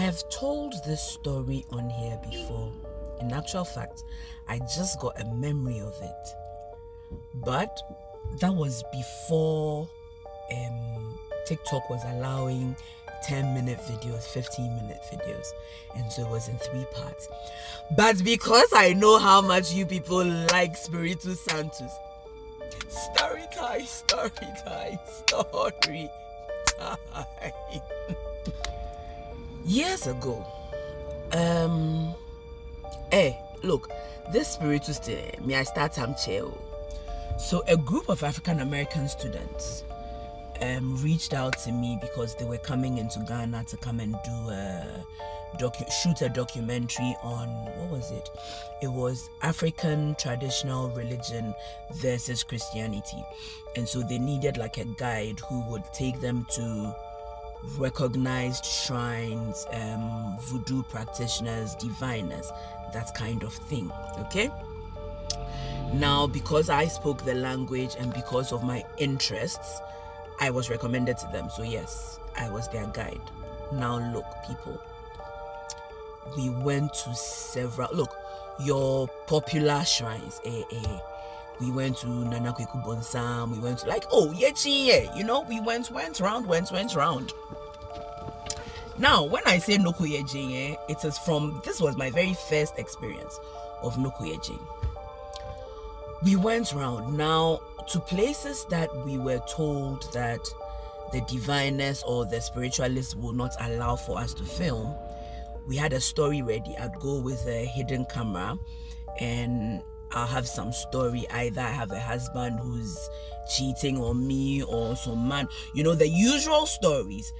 have told this story on here before. In actual fact, I just got a memory of it. But that was before TikTok was allowing 10-minute videos, 15-minute videos. And so it was in 3 parts. But because I know how much you people like Spiritus Santos, story time. Years ago, look, this Spiritus thing, I start some chill. So a group of African American students reached out to me because they were coming into Ghana to come and do shoot a documentary on, what was it? It was African traditional religion versus Christianity. And so they needed like a guide who would take them to recognized shrines, voodoo practitioners, diviners, that kind of thing. Okay? Now, because I spoke the language and because of my interests, I was recommended to them. So yes, I was their guide. Now look, people, we went to several, your popular shrines, we went to Nana Kweku Bonsam, we went to we went round. Now, when I say Nokuyeje, it is this was my very first experience of Nokuyeje. We went round now to places that we were told that the diviners or the spiritualists will not allow for us to film. We had a story ready. I'd go with a hidden camera and I'll have some story. Either I have a husband who's cheating on me or some man, the usual stories,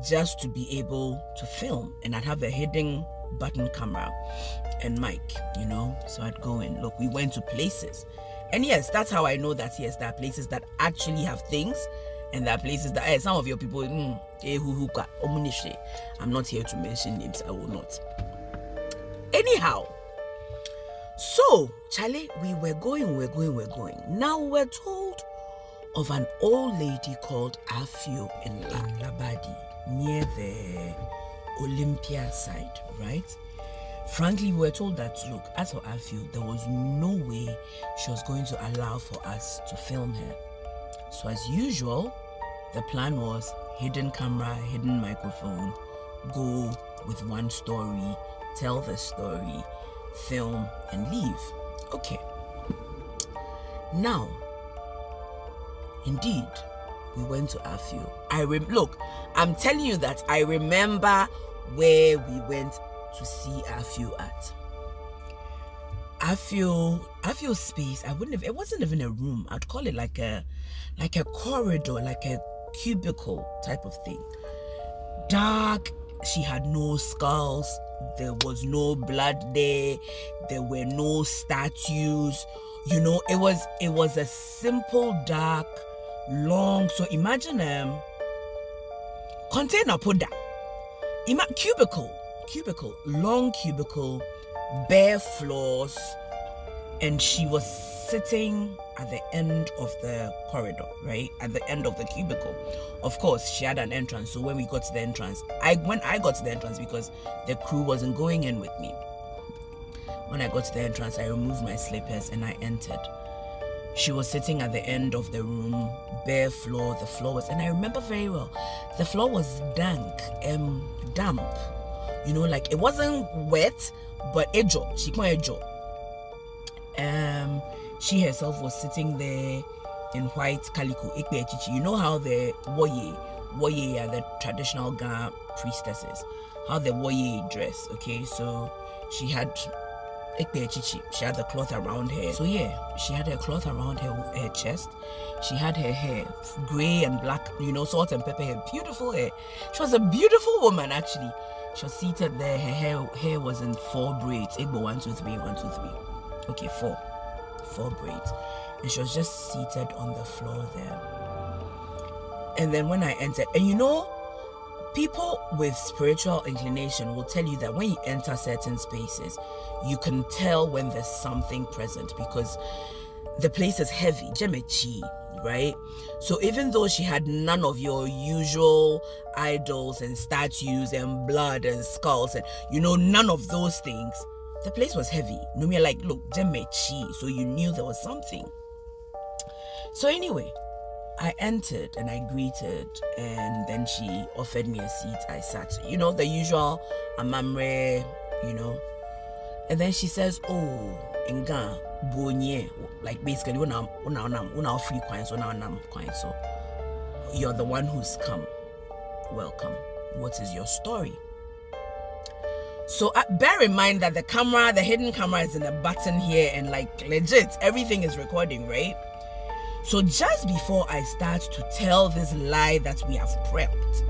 just to be able to film. And I'd have a hidden button camera and mic, so I'd go and look. We went to places. And yes, that's how I know that yes, there are places that actually have things, and there are places that some of your people, I'm not here to mention names, I will not. Anyhow, so Charlie, we were going. Now we're told of an old lady called Afio in Labadi, near the Olympia side, right? Frankly, we were told that, look, as for Afio, there was no way she was going to allow for us to film her. So as usual, the plan was hidden camera, hidden microphone, go with one story, tell the story, film, and leave. Okay. Now, indeed, we went to Afio. Look, I'm telling you that I remember where we went to see Afio at. Afio space, it wasn't even a room. I'd call it like a corridor, like a cubicle type of thing. Dark, she had no skulls, there was no blood there were no statues, it was a simple, dark, long, so imagine container powder, cubicle, long cubicle, bare floors, and she was sitting at the end of the corridor, right? At the end of the cubicle. Of course, she had an entrance, so when we got to the entrance, when I got to the entrance, because the crew wasn't going in with me, when I got to the entrance, I removed my slippers and I entered. She was sitting at the end of the room, bare floor. The floor was, and I remember very well, the floor was damp. Like it wasn't wet, but she can't ejo. She herself was sitting there in white calico. You know how the woye are the traditional Ghana priestesses, how the woye dress. Okay, so she had the cloth around her. So yeah, she had her cloth around her chest. She had her hair gray and black, salt and pepper hair, beautiful hair. She was a beautiful woman actually. She was seated there. Her hair was in 4 braids. 1, 2, 3, 1, 2, 3. Okay, 4 braids. And she was just seated on the floor there. And then when I entered, and people with spiritual inclination will tell you that when you enter certain spaces, you can tell when there's something present because the place is heavy, jemechi, right? So even though she had none of your usual idols and statues and blood and skulls and none of those things, the place was heavy. Numia like, look, Jemechi, so you knew there was something. So anyway, I entered and I greeted, and then she offered me a seat. I sat, the usual amamre, and then she says, oh, Nga bonye, like basically una free coins, so you're the one who's come. Welcome. What is your story? So bear in mind that the hidden camera is in a button here, and like legit, everything is recording, right? So just before I start to tell this lie that we have prepped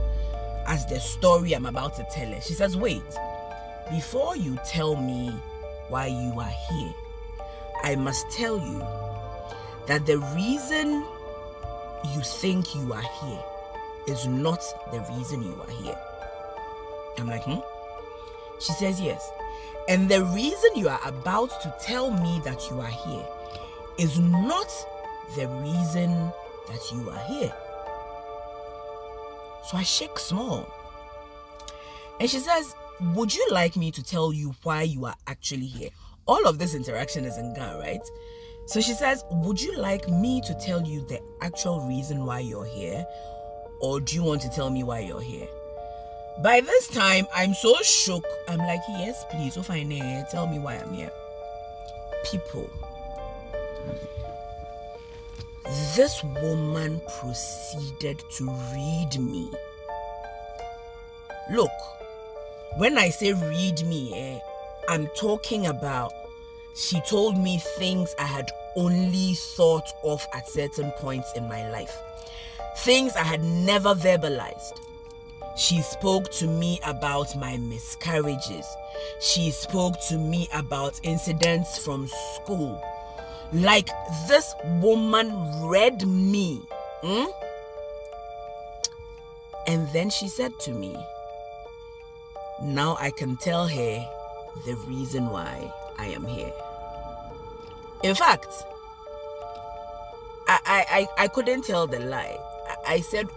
as the story I'm about to tell her, she says, wait, before you tell me why you are here, I must tell you that the reason you think you are here is not the reason you are here. I'm like, She says, yes. And the reason you are about to tell me that you are here is not the reason that you are here. So I shake small. And she says, would you like me to tell you why you are actually here? All of this interaction is in Ghana, right? So she says, would you like me to tell you the actual reason why you're here? Or do you want to tell me why you're here? By this time, I'm so shook. I'm like, yes, please. So fine, tell me why I'm here. People. This woman proceeded to read me. Look, when I say read me, I'm talking about she told me things I had only thought of at certain points in my life. Things I had never verbalized. She spoke to me about my miscarriages. She spoke to me about incidents from school. Like this woman read me. And then she said to me, now I can tell her the reason why I am here. In fact, I couldn't tell the lie. I said,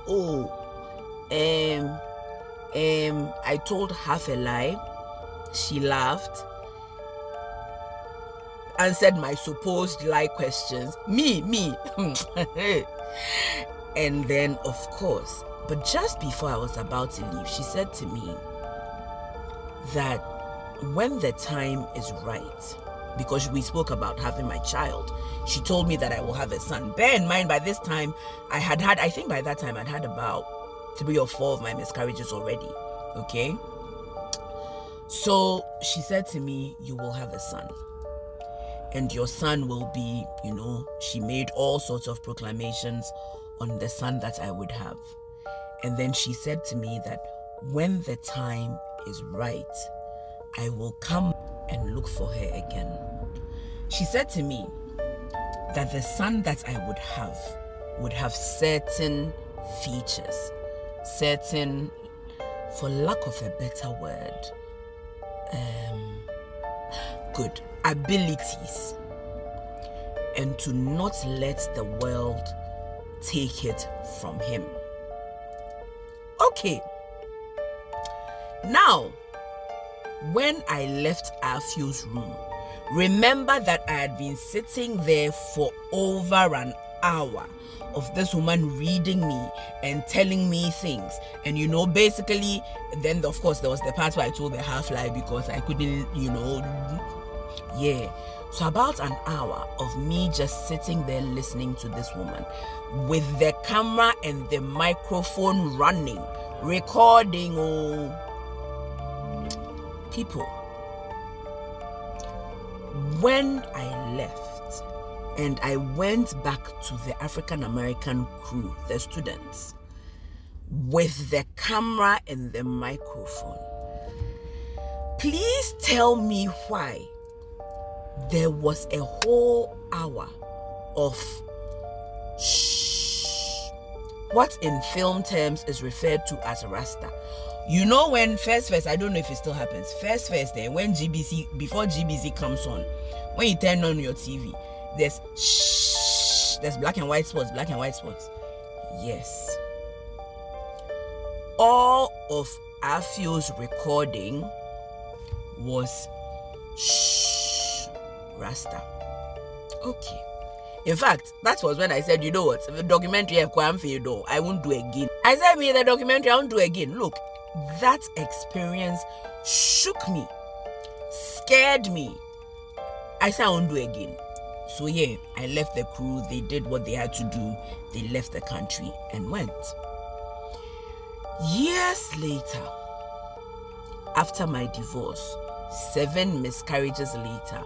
I told half a lie. She laughed, answered my supposed lie questions. Me. And then, of course, but just before I was about to leave, she said to me that when the time is right, because we spoke about having my child, she told me that I will have a son. Bear in mind, by this time, I think by that time I'd had about 3 or 4 of my miscarriages already. Okay? So she said to me, you will have a son. And your son will be, she made all sorts of proclamations on the son that I would have. And then she said to me that when the time is right, I will come and look for her again. She said to me that the son that I would have certain features, certain, for lack of a better word, good abilities, and to not let the world take it from him. Okay. Now, when I left Afio's room, remember that I had been sitting there for over an hour of this woman reading me and telling me things. And basically, then of course there was the part where I told the half lie because I couldn't, yeah. So about an hour of me just sitting there listening to this woman with the camera and the microphone running, recording. People, when I left and I went back to the African American crew, the students, with the camera and the microphone, please tell me why there was a whole hour of what in film terms is referred to as Rasta. When first, I don't know if it still happens. First, when before GBC comes on, when you turn on your TV, there's there's black and white spots. Yes. All of Afio's recording was shh, Rasta. Okay. In fact, that was when I said, you know what, the documentary I won't do again. I said, the documentary I won't do again. Look, that experience shook me, scared me. I said I won't do again. So yeah, I left the crew. They did what they had to do. They left the country and went. Years later, after my divorce, 7 miscarriages later,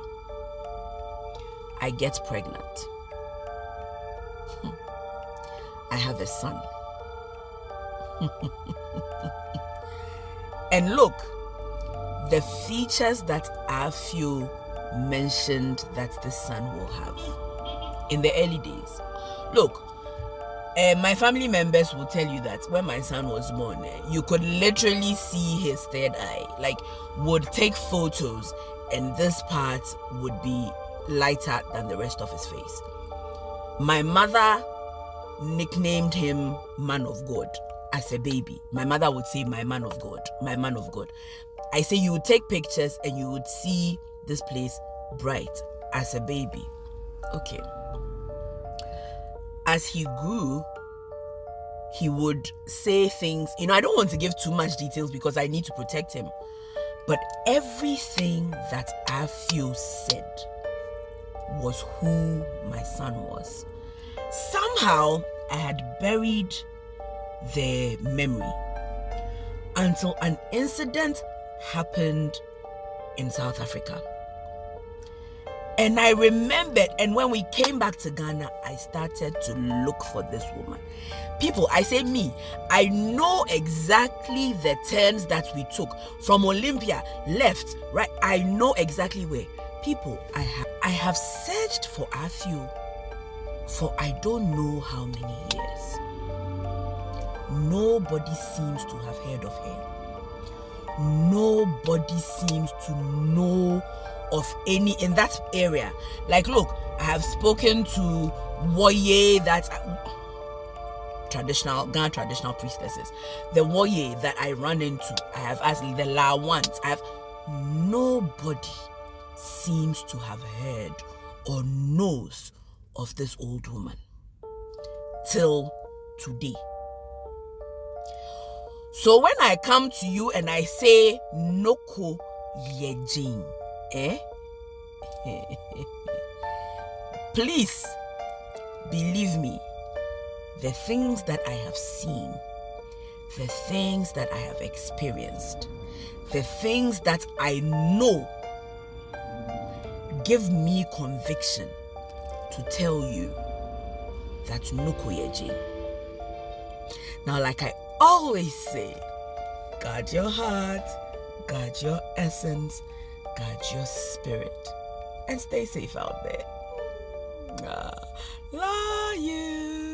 I get pregnant. I have a son. And look, the features that Afio mentioned that the son will have in the early days. Look, my family members will tell you that when my son was born, you could literally see his third eye. Like, would take photos and this part would be lighter than the rest of his face. My mother nicknamed him Man of God as a baby. My mother would say, my man of God, my man of God. I say you would take pictures and you would see this place bright as a baby. Okay. As he grew, he would say things, I don't want to give too much details because I need to protect him. But everything that Afio said was who my son was. Somehow, I had buried the memory until an incident happened in South Africa. And I remembered, and when we came back to Ghana, I started to look for this woman. People, I say me, I know exactly the turns that we took from Olympia, left, right. I know exactly where. People, I have searched for Afio for I don't know how many years. Nobody seems to have heard of her. Nobody seems to know of any in that area. Like, look, I have spoken to Woye, that's Ghana traditional priestesses. The Woye that I run into, I have asked the La ones. Nobody seems to have heard or knows of this old woman till today. So when I come to you and I say Noko Yejin, please believe me, the things that I have seen, the things that I have experienced, the things that I know give me conviction to tell you that Noko Yejin. Now, like I always say, guard your heart, guard your essence, guard your spirit, and stay safe out there. Love you.